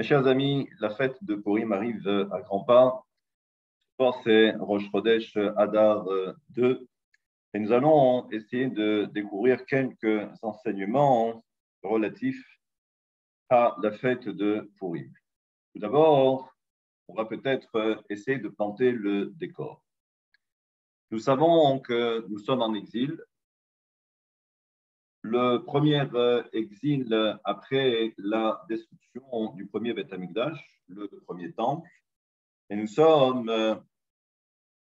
Mes chers amis, la fête de Purim arrive à grands pas. C'est Rosh Chodesh Adar 2 et nous allons essayer de découvrir quelques enseignements relatifs à la fête de Purim. Tout d'abord, on va peut-être essayer de planter le décor. Nous savons que nous sommes en exil. Le premier exil après la destruction du premier Beth Amikdash, le premier temple, et nous sommes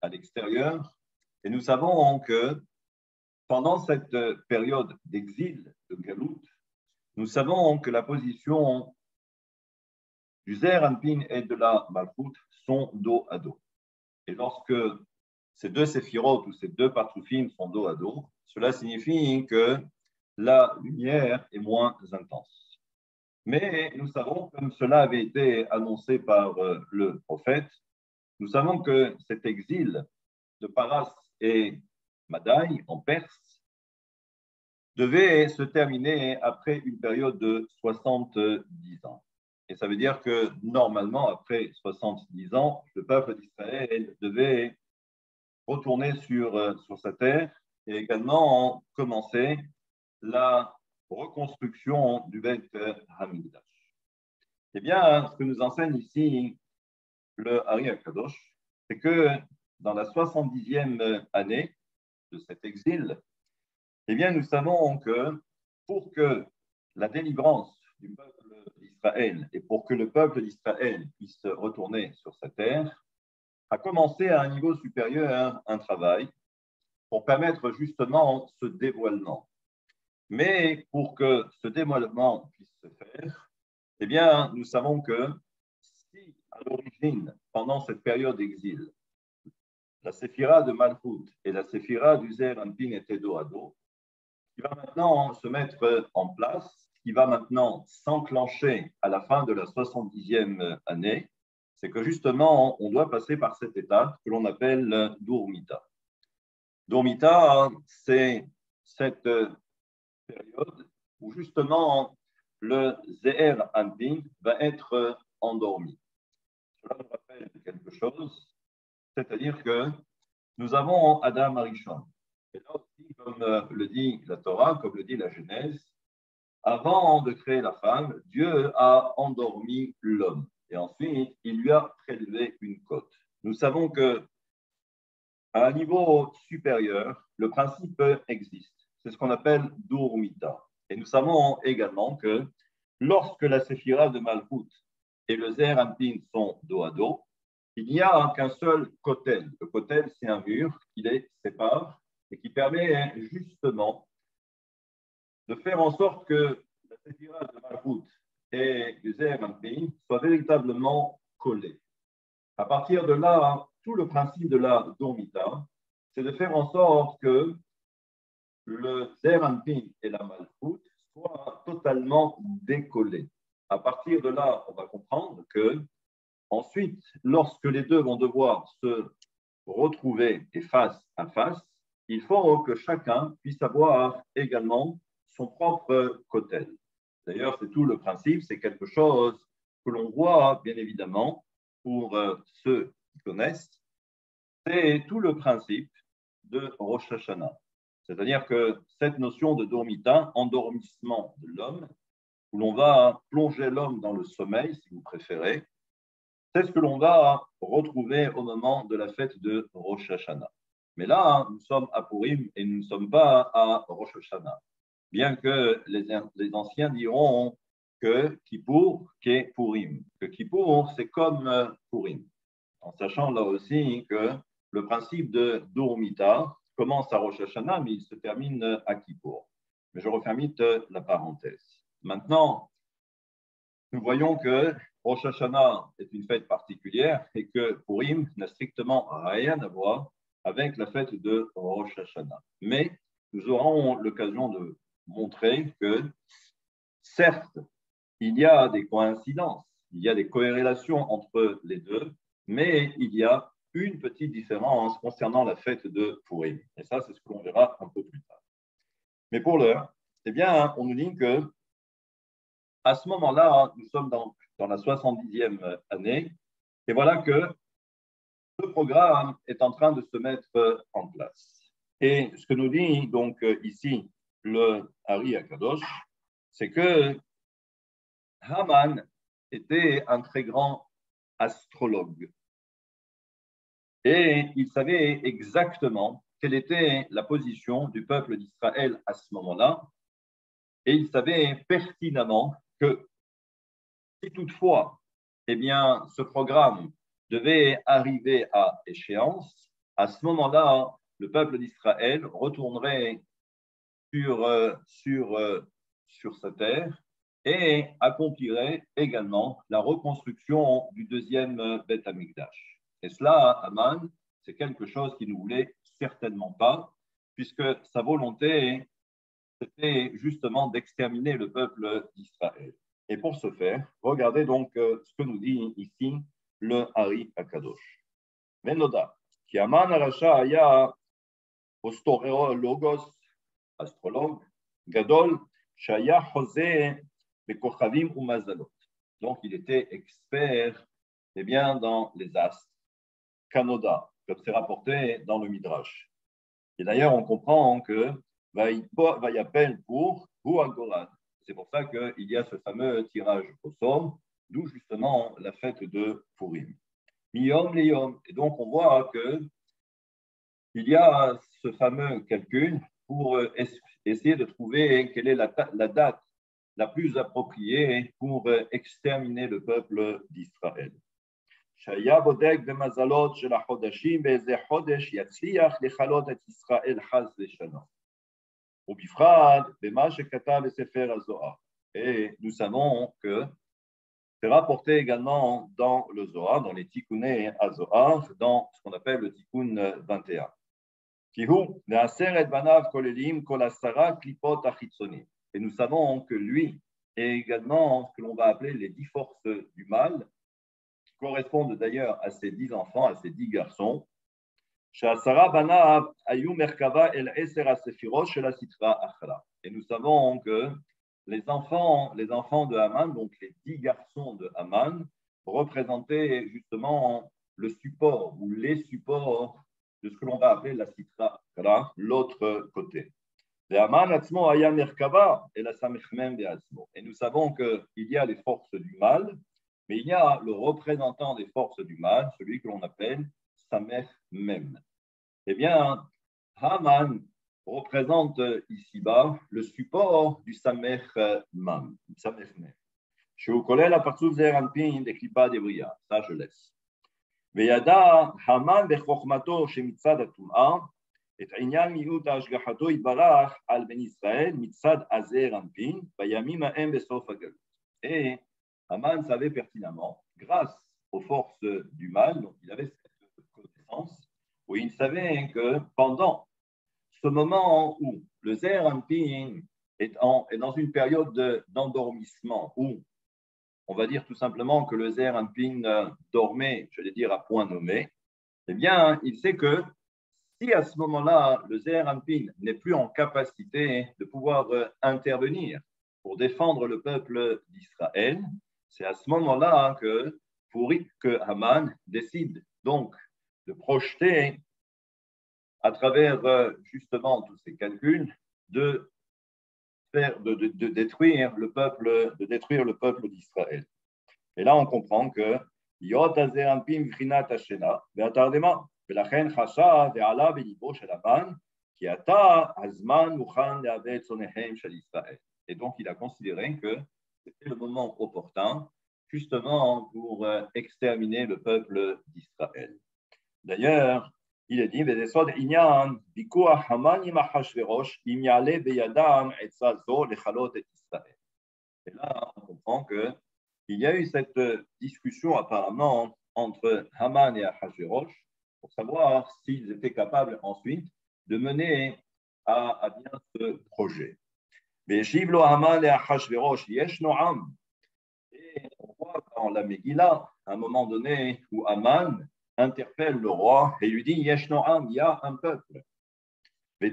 à l'extérieur, et nous savons que pendant cette période d'exil, de Galout, nous savons que la position du Zeir Anpin et de la Malchut sont dos à dos. Et lorsque ces deux séphirotes ou ces deux patroufim sont dos à dos, cela signifie que la lumière est moins intense. Mais nous savons, comme cela avait été annoncé par le prophète, nous savons que cet exil de Paras et Madaï en Perse devait se terminer après une période de 70 ans. Et ça veut dire que normalement, après 70 ans, le peuple d'Israël devait retourner sur sa terre et également commencer la reconstruction du Beth Hamikdash. Eh bien, ce que nous enseigne ici le Ari Akadosh, c'est que dans la 70e année de cet exil, eh bien, nous savons que pour que la délivrance du peuple d'Israël et pour que le peuple d'Israël puisse retourner sur sa terre, a commencé à un niveau supérieur un travail pour permettre justement ce dévoilement. Mais pour que ce dévoilement puisse se faire, eh bien, nous savons que si à l'origine, pendant cette période d'exil, la séphira de Malchut et la séphira du Zeir Anpin étaient dos à dos, qui va maintenant se mettre en place, qui va maintenant s'enclencher à la fin de la 70e année, c'est que justement, on doit passer par cette étape que l'on appelle Dourmita. Dourmita, c'est cette période où justement le Zeher Anpin va être endormi. Cela nous rappelle quelque chose, c'est-à-dire que nous avons Adam Arishon. Et là aussi, comme le dit la Torah, comme le dit la Genèse, avant de créer la femme, Dieu a endormi l'homme. Et ensuite, il lui a prélevé une côte. Nous savons que à un niveau supérieur, le principe existe. C'est ce qu'on appelle Dourmita. Et nous savons également que lorsque la séphira de Malchut et le Zeir Anpin sont dos à dos, il n'y a qu'un seul kotel. Le kotel, c'est un mur qui les sépare et qui permet justement de faire en sorte que la séphira de Malchut et le Zeir Anpin soient véritablement collés. À partir de là, tout le principe de la Dourmita, c'est de faire en sorte que le Zeir Anpin et la Malchut soient totalement décollés. À partir de là, on va comprendre que ensuite, lorsque les deux vont devoir se retrouver et face à face, il faut que chacun puisse avoir également son propre kotel. D'ailleurs, c'est tout le principe, c'est quelque chose que l'on voit bien évidemment pour ceux qui connaissent, c'est tout le principe de Rosh Hashanah. C'est-à-dire que cette notion de dormita, endormissement de l'homme, où l'on va plonger l'homme dans le sommeil, si vous préférez, c'est ce que l'on va retrouver au moment de la fête de Rosh Hashanah. Mais là, nous sommes à Purim et nous ne sommes pas à Rosh Hashanah. Bien que les anciens diront que Kippour, qu'est Purim. Que Kippour, c'est comme Purim. En sachant là aussi que le principe de Dourmita commence à Rosh Hashanah, mais il se termine à Kippour. Mais je referme vite la parenthèse. Maintenant, nous voyons que Rosh Hashanah est une fête particulière et que Purim n'a strictement rien à voir avec la fête de Rosh Hashanah. Mais nous aurons l'occasion de montrer que, certes, il y a des coïncidences, il y a des corrélations entre les deux, mais il y a une petite différence concernant la fête de Purim. Et ça, c'est ce que l'on verra un peu plus tard. Mais pour l'heure, eh bien, on nous dit que à ce moment-là, nous sommes donc dans la 70e année. Et voilà que ce programme est en train de se mettre en place. Et ce que nous dit donc ici le Ari Akadosh, c'est que Haman était un très grand astrologue. Et il savait exactement quelle était la position du peuple d'Israël à ce moment-là. Et il savait pertinemment que si toutefois, eh bien, ce programme devait arriver à échéance, à ce moment-là, le peuple d'Israël retournerait sur sa terre et accomplirait également la reconstruction du deuxième Beth Amikdash. Et cela, Haman, c'est quelque chose qu'il ne voulait certainement pas, puisque sa volonté, c'était justement d'exterminer le peuple d'Israël. Et pour ce faire, regardez donc ce que nous dit ici le Ari Akadosh. Menoda, qui Haman Arasha aya ostorologos, astrologue, gadol, shaya chosé, bekochavim ou mazalot. Donc, il était expert eh bien, dans les astres, Kanoda, comme c'est rapporté dans le Midrash. Et d'ailleurs, on comprend que Vayapel pour Huagorad. C'est pour ça qu'il y a ce fameux tirage au sort, d'où justement la fête de Purim. Miyom Leyom. Et donc, on voit qu'il y a ce fameux calcul pour essayer de trouver quelle est la date la plus appropriée pour exterminer le peuple d'Israël. שהיה בודק במזלות של החודשים באיזה חודש יצליח לכלות את ישראל חס ושלום. ובפרט במה שכתב בספר הזוהר. Et nous savons que c'est rapporté également dans le Zohar, dans les Tikkuné à Zohar, dans ce qu'on appelle le Tikkun 21. כי הוא מעשר את בניו כוללים כל 10 קליפות החיצונים. Et nous savons que lui est également ce que l'on va appeler les 10 forces du mal, correspondent d'ailleurs à ces 10 enfants, à ces 10 garçons. Et nous savons que les enfants de Haman, donc les 10 garçons de Haman, représentaient justement le support ou les supports de ce que l'on va appeler la Sitra, l'autre côté. Et nous savons qu'il y a les forces du mal, mais il y a le représentant des forces du mal, celui que l'on appelle Samech Mem. Eh bien, Haman représente ici-bas le support du Samech Mem. שהוא כולל הפרצוף זעיר אנפין דקליפה דברייה, ça je laisse. וידע המן בחוכמתו שמצד הטומאה, את עניין מיעוט השגחתו יתברך על בן ישראל מצד הזעיר אנפין, בימים ההם בסוף הגלות. Et Haman savait pertinemment, grâce aux forces du mal, donc il avait cette connaissance, où il savait que pendant ce moment où le Zeir Anpin est dans une période d'endormissement, où on va dire tout simplement que le Zeir Anpin dormait, je vais dire à point nommé, eh bien, il sait que si à ce moment-là, le Zeir Anpin n'est plus en capacité de pouvoir intervenir pour défendre le peuple d'Israël, c'est à ce moment-là que Haman décide donc de projeter à travers justement tous ces calculs de détruire le peuple d'Israël. Et là, on comprend que Yot Azer Anpin Vchinat Hashena ve'atardema ולכן חשב ועלה בליבו של המן כי עתה הזמן מוכן לאבד את צונאיהם של ישראל. Et donc, il a considéré que c'était le moment opportun, justement, pour exterminer le peuple d'Israël. D'ailleurs, il est dit, Vedesod Inyan, Bikuach Haman im Achashverosh, im yale beyadam etza zo lechalot et Israël. Et là, on comprend qu'il y a eu cette discussion apparemment entre Haman et Achashverosh pour savoir s'ils étaient capables ensuite de mener à bien ce projet. Et on voit dans la Megillah, à un moment donné, où Haman interpelle le roi et lui dit Yesh Noam, il y a un peuple. Et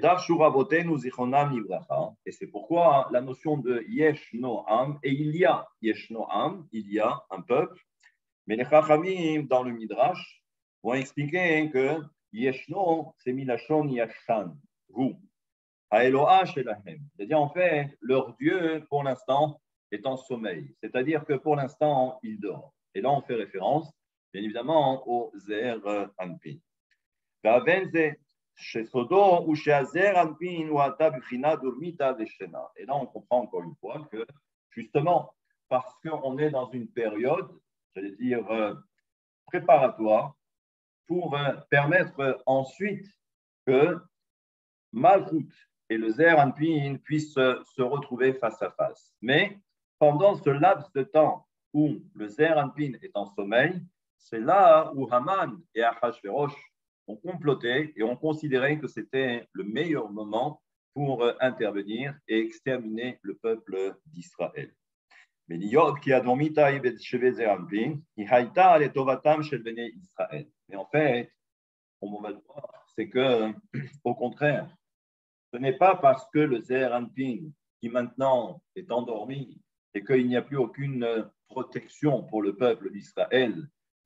c'est pourquoi la notion de Yesh Noam, et il y a Yesh Noam, il y a un peuple, mais les Chachamim, dans le Midrash, vont expliquer que Yeshno, c'est Milachon Yashan, vous. Haeloah Shelahem. C'est-à-dire, en fait, leur Dieu, pour l'instant, est en sommeil. C'est-à-dire que pour l'instant, il dort. Et là, on fait référence, bien évidemment, au Zer Anpin. Et là, on comprend encore une fois que, justement, parce qu'on est dans une période, j'allais dire, préparatoire, pour permettre ensuite que Malchut et le Zer Anpin puissent se retrouver face à face. Mais pendant ce laps de temps où le Zer Anpin est en sommeil, c'est là où Haman et Achashverosh ont comploté et ont considéré que c'était le meilleur moment pour intervenir et exterminer le peuple d'Israël. Mais en fait, on va le voir, c'est que, au contraire, ce n'est pas parce que le Zer Anpin, qui maintenant est endormi et qu'il n'y a plus aucune protection pour le peuple d'Israël,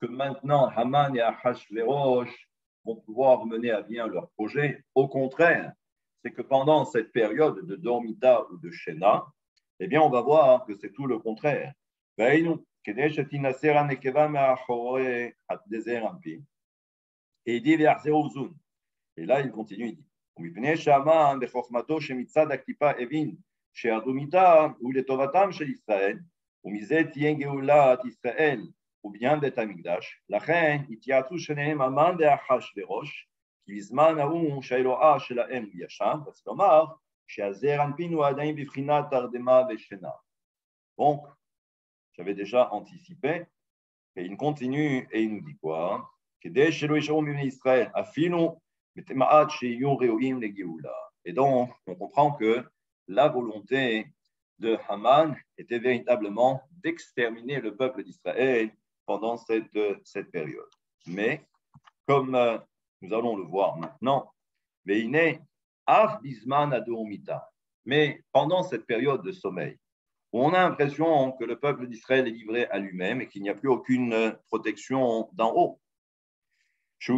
que maintenant Haman et Achashverosh vont pouvoir mener à bien leur projet. Au contraire, c'est que pendant cette période de Dormita ou de Shena, eh bien, on va voir que c'est tout le contraire. Et il dit, et là, il continue, il dit, ומפני שהמן בחוכמתו שמצד הקליפה הבין שהדומיתה הוא לטובתם של ישראל, ומזה תהיה גאולת ישראל ובניין בית המקדש, לכן התייעצו שניהם המן ואחשוורוש, כי בזמן ההוא שהאלוהה שלהם הוא ישן, אז כלומר שהזעיר אנפין הוא עדיין בבחינת תרדמה ושינה. Donc, j'avais déjà anticipé, et il continue et il nous dit quoi? כדי שלא ישארו מבני ישראל, אפילו et donc, on comprend que la volonté de Haman était véritablement d'exterminer le peuple d'Israël pendant cette période. Mais, comme nous allons le voir maintenant, mais pendant cette période de sommeil, où on a l'impression que le peuple d'Israël est livré à lui-même et qu'il n'y a plus aucune protection d'en haut. Ce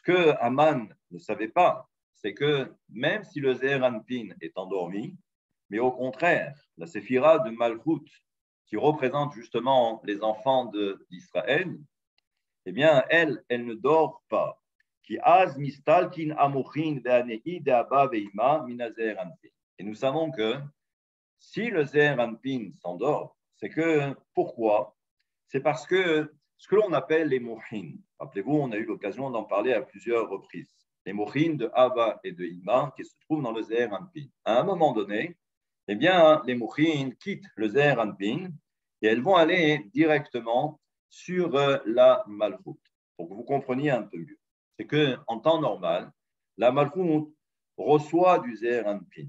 que Haman ne savait pas, c'est que même si le Zeir Anpin est endormi, mais au contraire, la séphira de Malchut, qui représente justement les enfants d'Israël, eh bien, elle ne dort pas. Et nous savons que si le Zeir Anpin s'endort, c'est que, pourquoi? C'est parce que ce que l'on appelle les mouhin, rappelez-vous, on a eu l'occasion d'en parler à plusieurs reprises, les mouhin de Abba et de Ima qui se trouvent dans le Zeir Anpin. À un moment donné, eh bien, les mouhin quittent le Zeir Anpin et elles vont aller directement sur la Malchut, pour que vous compreniez un peu mieux. C'est qu'en temps normal, la Malchut reçoit du Zeir Anpin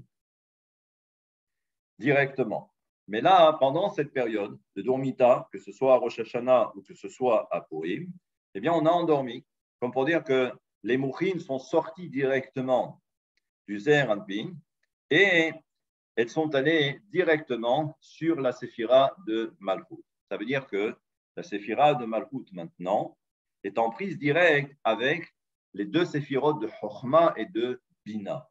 directement. Mais là, pendant cette période de Dormita, que ce soit à Rosh Hashanah ou que ce soit à Purim, eh bien, on a endormi, comme pour dire que les mouchines sont sorties directement du Zeir Anpin et elles sont allées directement sur la séphira de Malchut. Ça veut dire que la séphira de Malchut, maintenant, est en prise directe avec les deux séphirotes de Chochma et de Bina.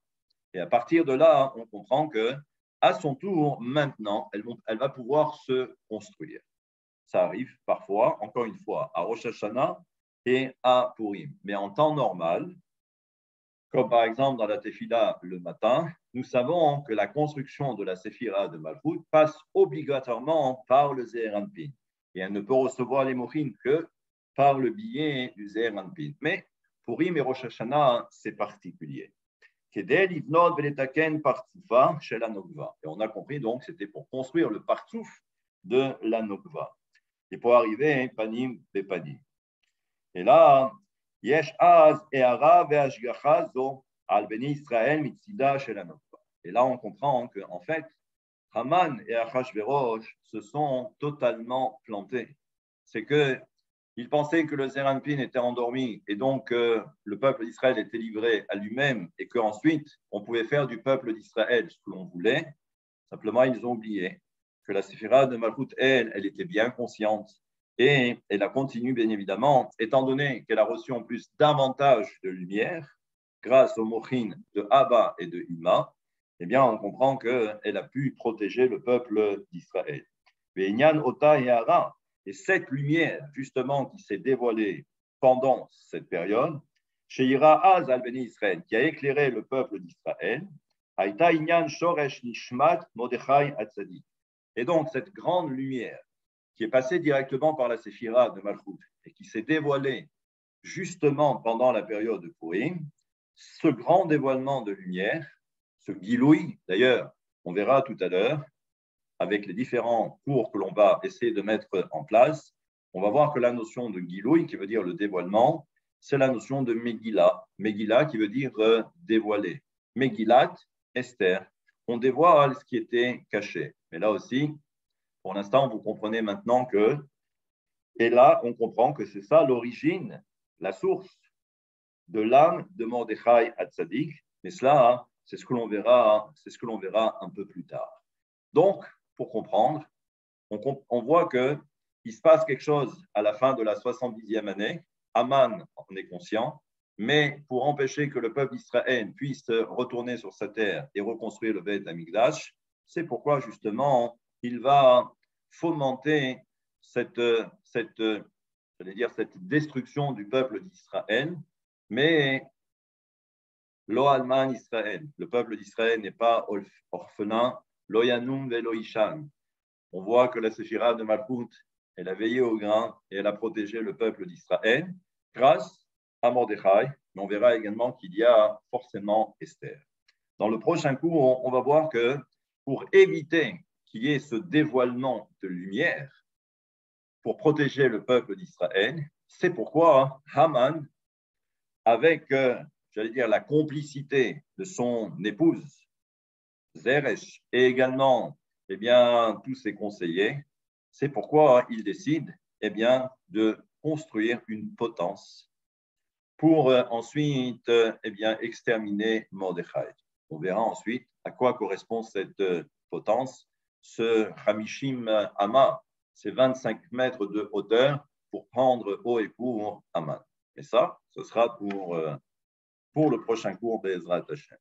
Et à partir de là, on comprend que à son tour, maintenant, elle va pouvoir se construire. Ça arrive parfois, encore une fois, à Rosh Hashanah et à Purim. Mais en temps normal, comme par exemple dans la Tefila le matin, nous savons que la construction de la Séphira de Malchut passe obligatoirement par le Zeir Anpin. Et elle ne peut recevoir les mochines que par le biais du Zeir Anpin. Mais Purim et Rosh Hashanah, c'est particulier. Et on a compris donc c'était pour construire le partsouf de la Nokva et pour arriver panim bepanim. Et là, yesh az e'ara ve'ashgacha zo al beni Israël mitzida shel Nokva. Et là, on comprend que en fait, Haman et Achashverosh se sont totalement plantés. C'est que Il pensait que le Zeranpin était endormi et donc le peuple d'Israël était livré à lui-même et qu'ensuite on pouvait faire du peuple d'Israël ce que l'on voulait. Simplement, ils ont oublié que la Séphira de Malchut, elle était bien consciente et elle a continué, bien évidemment, étant donné qu'elle a reçu en plus davantage de lumière grâce au mochin de Abba et de Ima. Eh bien, on comprend qu'elle a pu protéger le peuple d'Israël. Et cette lumière, justement, qui s'est dévoilée pendant cette période, Sheira Az al Beni Israël, qui a éclairé le peuple d'Israël, Haïta Inyan Shoresh Nishmat Mordechai Hatzadik. Et donc, cette grande lumière qui est passée directement par la Séphira de Malchut et qui s'est dévoilée justement pendant la période de Purim, ce grand dévoilement de lumière, ce Giloui, d'ailleurs, on verra tout à l'heure, avec les différents cours que l'on va essayer de mettre en place, on va voir que la notion de Giloui, qui veut dire le dévoilement, c'est la notion de Megillah. Megillah qui veut dire dévoiler. Megillat, Esther. On dévoile ce qui était caché. Mais là aussi, pour l'instant, vous comprenez maintenant que, et là, on comprend que c'est ça l'origine, la source de l'âme de Mordechai Hatzadik. Mais cela, c'est ce que l'on verra un peu plus tard. Donc, pour comprendre, on voit qu'il se passe quelque chose à la fin de la 70e année. Aman en est conscient, mais pour empêcher que le peuple d'Israël puisse retourner sur sa terre et reconstruire le Beth Amikdash, c'est pourquoi justement il va fomenter cette destruction du peuple d'Israël, mais Lo Alman Israël, le peuple d'Israël n'est pas orphelin, Lo Yanum Velo Ishan. On voit que la Séphira de Malchut, elle a veillé au grain et elle a protégé le peuple d'Israël grâce à Mordechai, mais on verra également qu'il y a forcément Esther. Dans le prochain cours, on va voir que pour éviter qu'il y ait ce dévoilement de lumière, pour protéger le peuple d'Israël, c'est pourquoi Haman, avec, j'allais dire, la complicité de son épouse, Zeresh, et également tous ses conseillers, c'est pourquoi il décide de construire une potence pour ensuite exterminer Mordechai. On verra ensuite à quoi correspond cette potence, ce Hamishim Ama, ces 25 mètres de hauteur pour prendre haut et pour Haman. Et ça, ce sera pour le prochain cours d'Ezrat Hashem.